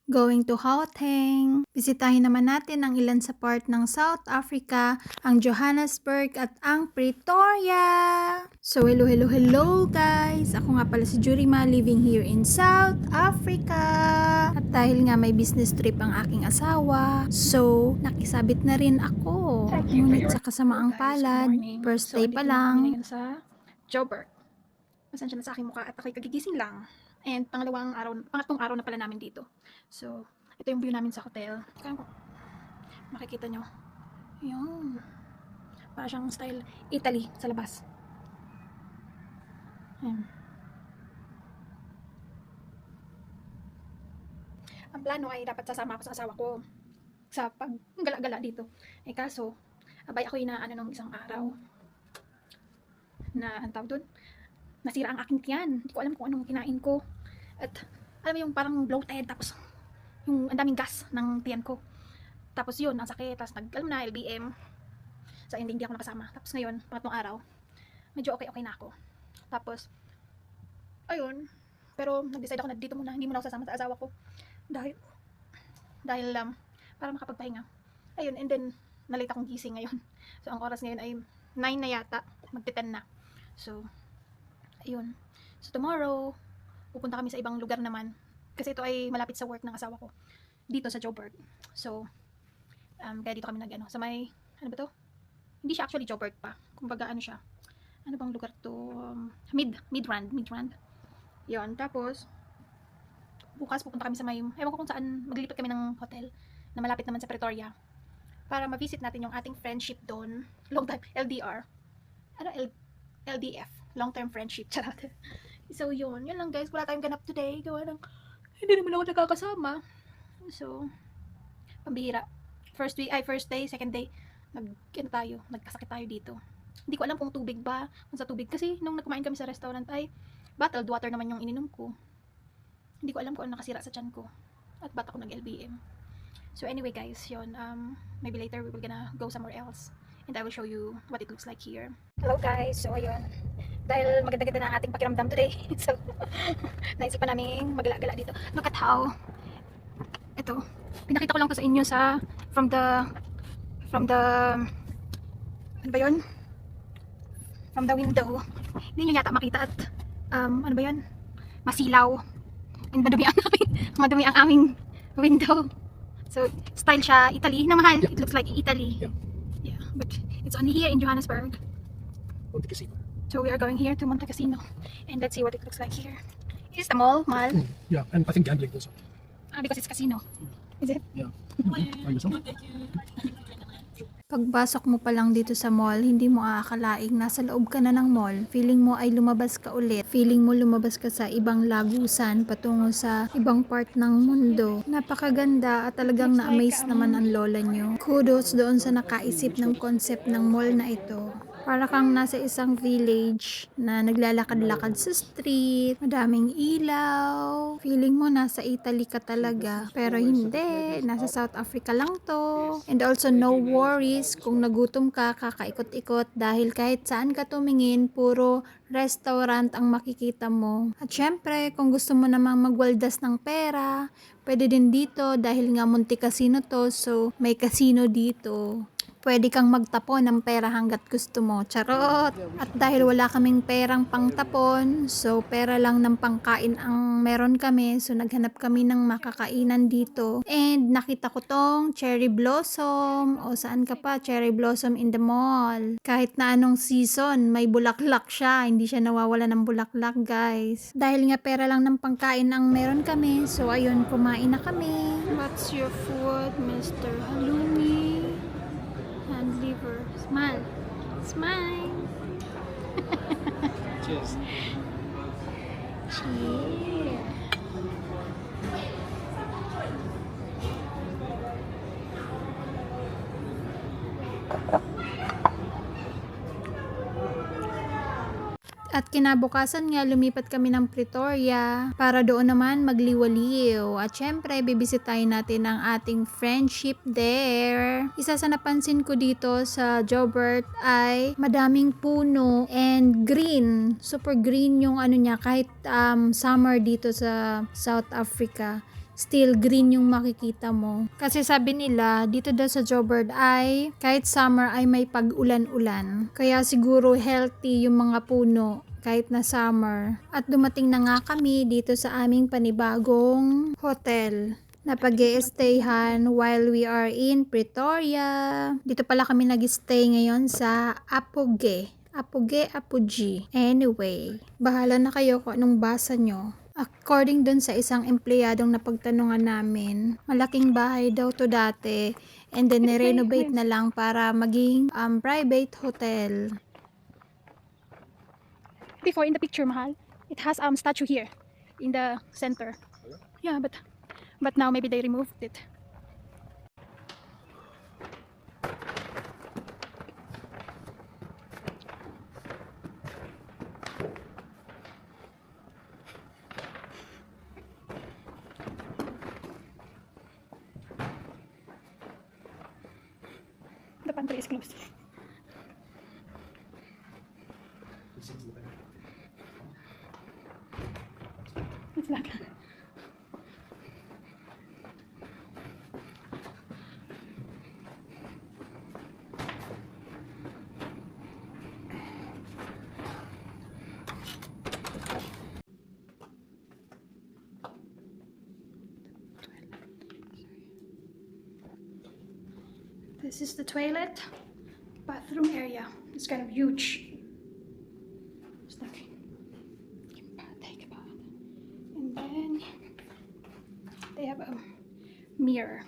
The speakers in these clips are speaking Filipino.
Going to Gauteng. Bisitahin naman natin ang ilan sa part ng South Africa, ang Johannesburg at ang Pretoria. So hello guys! Ako nga pala si Jurima, living here in South Africa. At dahil nga may business trip ang aking asawa, so nakisabit na rin ako. Ngunit sa kasamaang palad, first day pa lang. Ngayon sa Joburg. Pasensya na sa aking mukha at ako'y kagigising lang. And pangatlong araw na pala namin dito. So, ito yung view namin sa hotel. Kaya makikita nyo. Yun. Para siyang style Italy sa labas. Ayan. Ang plano ay dapat sasama ako sa asawa ko sa paggala-gala dito. Eh kaso, abay ako inaano nung isang araw na ang tawag doon, nasira ang aking tiyan. Hindi ko alam kung anong kinain ko. At alam mo yung parang bloated, tapos yung ang daming gas ng tiyan ko. Tapos yun, ang sakit. Tapos alam na, LBM. So hindi ako nakasama. Tapos ngayon, pangatlong araw, medyo okay na ako. Tapos, ayun. Pero nag-decide ako na dito muna, hindi muna ako sasama sa asawa ko. Dahil para makapagpahinga. Ayun, and then, nalate akong gising ngayon. So ang oras ngayon ay 9 na yata. Magti-10 na. So, ayun. So tomorrow, pupunta kami sa ibang lugar naman. Kasi ito ay malapit sa work ng asawa ko. Dito sa Joburg. So, kaya dito kami sa may, ano ba to? Hindi siya actually Joburg pa. Kumbaga ano siya. Ano bang lugar to? Midrand. Yun. Tapos, bukas pupunta kami sa may, ewan ko kung saan, maglilipat kami ng hotel na malapit naman sa Pretoria. Para ma-visit natin yung ating friendship doon. Long time, LDR. LDF. Long-term friendship. Charot. So, yun lang guys. Wala tayong ganap today. Gawa ng, hindi naman ako nakakasama. So, pambihira. First day, second day, nagkasakit tayo dito. Hindi ko alam kung tubig ba, kung sa tubig. Kasi, nung nagkumain kami sa restaurant ay, bottled water naman yung ininom ko. Hindi ko alam kung ano nakasira sa tiyan ko. At ba't ako nag-LBM. So, anyway guys, yun. Maybe later we will gonna go somewhere else. And I will show you what it looks like here. Hello guys, so ayun. Dahil maganda-ganda na ang ating pakiramdam today. So, naisipan namin magala-gala dito. Look at how, ito, pinakita ko lang to sa inyo from the, ano ba yun? From the window. Hindi nyo yata makita at, ano ba yun? Masilaw. And madumi ang aming window. So, style siya Italy na mahal. It looks like Italy. Yeah, but it's only here in Johannesburg. Monte Cassino. So we are going here to Monte Cassino, and let's see what it looks like here. Is the mall? Yeah, and I think gambling also. Because it's casino. Is it? Yeah. Try yourself. Pagbasok mo pa lang dito sa mall, hindi mo aakalaing nasa loob ka na ng mall. Feeling mo ay lumabas ka ulit. Feeling mo lumabas ka sa ibang lagusan patungo sa ibang part ng mundo. Napakaganda at talagang na-amaze naman ang lola nyo. Kudos doon sa nakaisip ng concept ng mall na ito. Para kang nasa isang village na naglalakad-lakad sa street, madaming ilaw. Feeling mo nasa Italy ka talaga. Pero hindi, nasa South Africa lang to. And also no worries kung nagutom ka, kakaikot-ikot dahil kahit saan ka tumingin, puro restaurant ang makikita mo. At syempre, kung gusto mo namang magwaldas ng pera, pwede din dito dahil nga Monte Cassino to, so may casino dito. Pwede kang magtapon ng pera hanggat gusto mo. Charot! At dahil wala kaming perang pangtapon, so pera lang ng pangkain ang meron kami. So naghanap kami ng makakainan dito. And nakita ko tong cherry blossom. O saan ka pa? Cherry blossom in the mall. Kahit na anong season, may bulaklak siya. Hindi siya nawawala ng bulaklak, guys. Dahil nga pera lang ng pangkain ang meron kami. So ayun, kumain na kami. What's your food, Mr. Halloumi? And liver. Smile. Smile. Cheers. Cheers. At kinabukasan nga lumipat kami ng Pretoria para doon naman magliwaliw. At syempre bibisitahin natin ang ating friendship there. Isa sa napansin ko dito sa Joburg ay madaming puno and green. Super green yung ano niya kahit summer dito sa South Africa. still green yung makikita mo. Kasi sabi nila, dito daw sa Jobert ay kahit summer ay may pag-ulan-ulan. Kaya siguro healthy yung mga puno kahit na summer. At dumating na nga kami dito sa aming panibagong hotel na pag-i-stayhan while we are in Pretoria. Dito pala kami nag-stay ngayon sa Apoge. Apoge. Anyway, bahala na kayo kung anong basa nyo. According dun sa isang empleyadong napagtanungan namin, malaking bahay daw to dati and then nirenovate na lang para maging private hotel. Before in the picture, mahal, it has statue here in the center. Yeah, but now maybe they removed it. The pantry is closed. It's like this is the toilet, bathroom area. It's kind of huge. It's like take a bath, and then they have a mirror,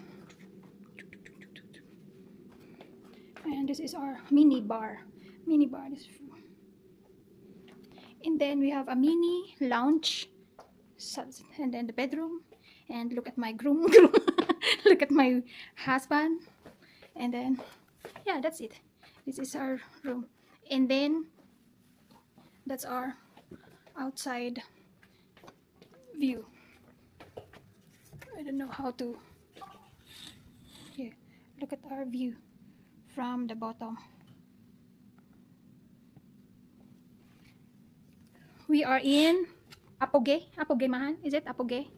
and this is our mini bar. This is and then we have a mini lounge, and then the bedroom. And look at my groom. Look at my husband. And then, yeah, that's it. This is our room. And then, that's our outside view. I don't know how to. Here, look at our view from the bottom. We are in Apoge, mahal. Is it Apoge?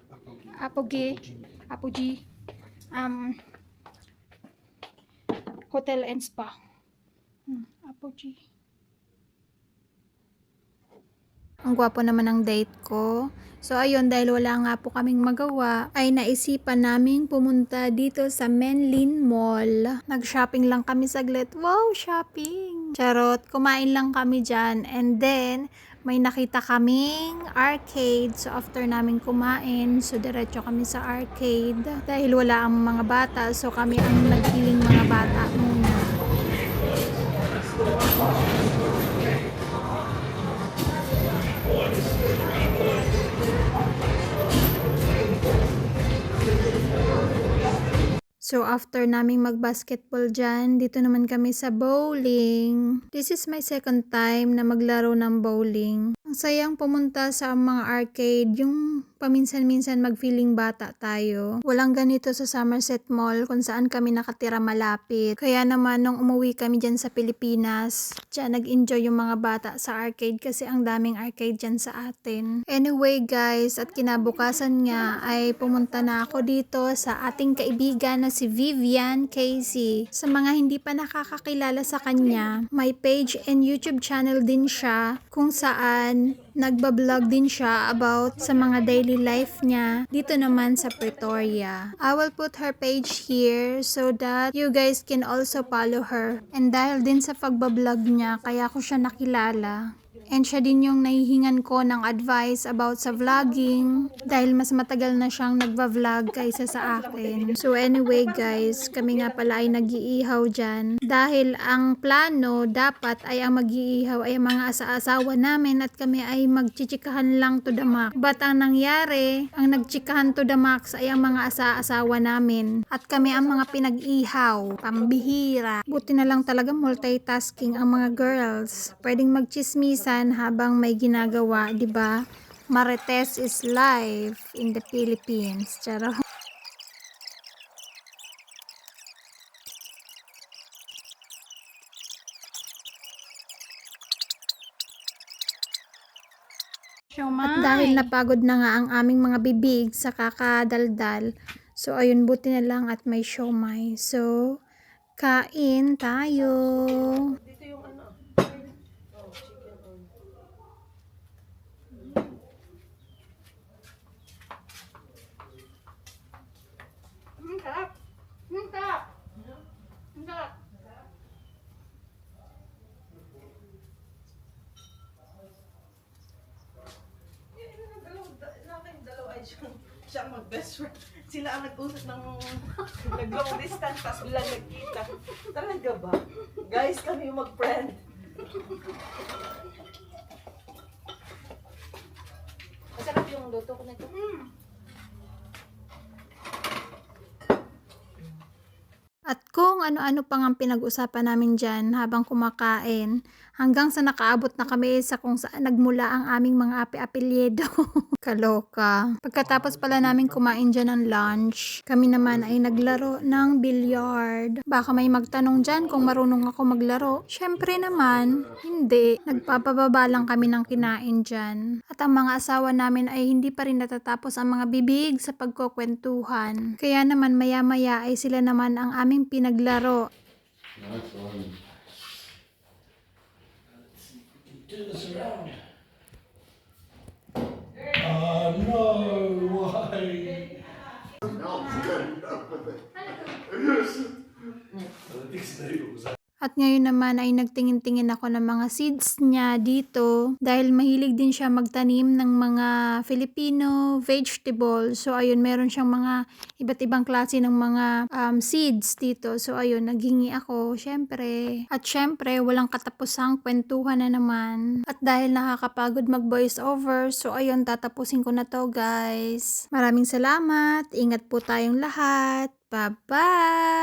Apoge. Hotel and spa. Apoge. Ang gwapo naman ng date ko. So ayun, dahil wala nga po kaming magawa, ay naisipan naming pumunta dito sa Menlyn Mall. Nag-shopping lang kami saglit. Wow, shopping! Charot, kumain lang kami dyan. And then, may nakita kaming arcade. So after namin kumain, so diretso kami sa arcade. Dahil wala ang mga bata, so kami ang nagpiling mga bata muna. So after naming mag-basketball dyan, dito naman kami sa bowling. This is my second time na maglaro ng bowling. Ang sayang pumunta sa mga arcade, yung paminsan-minsan mag-feeling bata tayo. Walang ganito sa Somerset Mall kung saan kami nakatira malapit. Kaya naman nung umuwi kami dyan sa Pilipinas, dyan nag-enjoy yung mga bata sa arcade kasi ang daming arcade dyan sa atin. Anyway guys, at kinabukasan nga ay pumunta na ako dito sa ating kaibigan na si Vivian Casey. Sa mga hindi pa nakakakilala sa kanya, may page and YouTube channel din siya kung saan nagbablog din siya about sa mga daily life niya dito naman sa Pretoria. I will put her page here so that you guys can also follow her. And dahil din sa pagbablog niya, kaya ko siya nakilala. And siya din yung nahihingan ko ng advice about sa vlogging dahil mas matagal na siyang nagva-vlog kaysa sa akin. So anyway guys, kami nga pala ay nag-iihaw dyan dahil ang plano dapat ay ang mag-iihaw ay ang mga asa-asawa namin at kami ay magchichikahan lang to the max. But ang nangyari, ang nagchikahan to the max ay ang mga asa-asawa namin at kami ang mga pinag-ihaw. Pambihira. Buti na lang talaga multitasking ang mga girls. Pwedeng magchismisan habang may ginagawa, 'di ba? Marites is life in the Philippines. Charot. At dahil napagod na nga ang aming mga bibig sa kakadaldal, so ayun, buti na lang at may siomay. So, kain tayo. Dito yung ano. Oh, chicken on. Sarap. Sarap. Sarap. Dalawa ay siya ang mag-best friend. Sila ang nag-usap ng nag-long distance, tapos bilang nagkita. Talaga ba? Guys, kami yung mag-friend. Masarap yung luto ko nito. At kung ano-ano pang ang pinag-usapan namin dyan habang kumakain, hanggang sa nakaabot na kami sa kung saan nagmula ang aming mga api-apelyedo. Kaloka. Pagkatapos pala namin kumain dyan ng lunch, kami naman ay naglaro ng billiard. Baka may magtanong dyan kung marunong ako maglaro. Syempre naman, hindi. Nagpapababa lang kami ng kinain dyan. At ang mga asawa namin ay hindi pa rin natatapos ang mga bibig sa pagkukwentuhan. Kaya naman maya-maya ay sila naman ang aming pinaglaro. At ngayon naman ay nagtingin-tingin ako ng mga seeds niya dito dahil mahilig din siya magtanim ng mga Filipino vegetable. So ayun, meron siyang mga iba't ibang klase ng mga seeds dito. So ayun, naghingi ako syempre. At syempre, walang katapusang kwentuhan na naman. At dahil nakakapagod mag voice over, so ayun, tatapusin ko na to guys. Maraming salamat. Ingat po tayong lahat. Bye-bye!